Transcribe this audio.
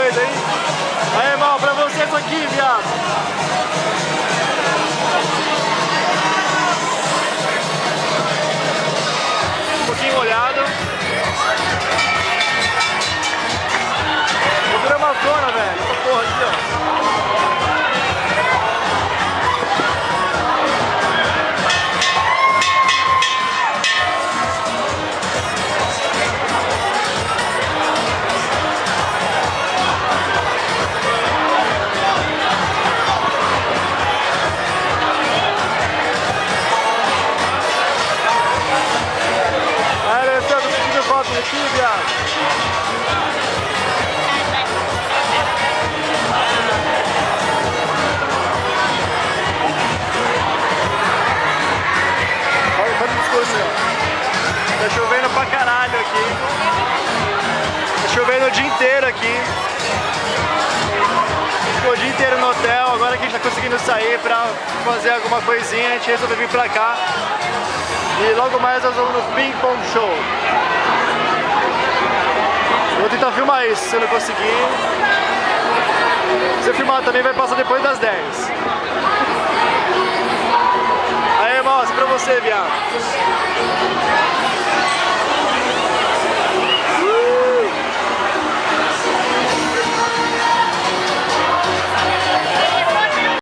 coisa aí. Aí, irmão, pra você isso aqui, viado. Um pouquinho molhado. Gordura amazona, velho. Essa porra aqui, ó. Aqui, viado. Olha quanto discurso, ó. Tá chovendo pra caralho aqui. Tá chovendo o dia inteiro aqui. Ficou o dia inteiro no hotel, agora que a gente tá conseguindo sair pra fazer alguma coisinha, a gente resolveu vir pra cá. E logo mais nós vamos no Ping Pong Show. Vou tentar filmar isso, se eu não conseguir. Se eu filmar também vai passar depois das 10. Aí, moça, pra você, viado.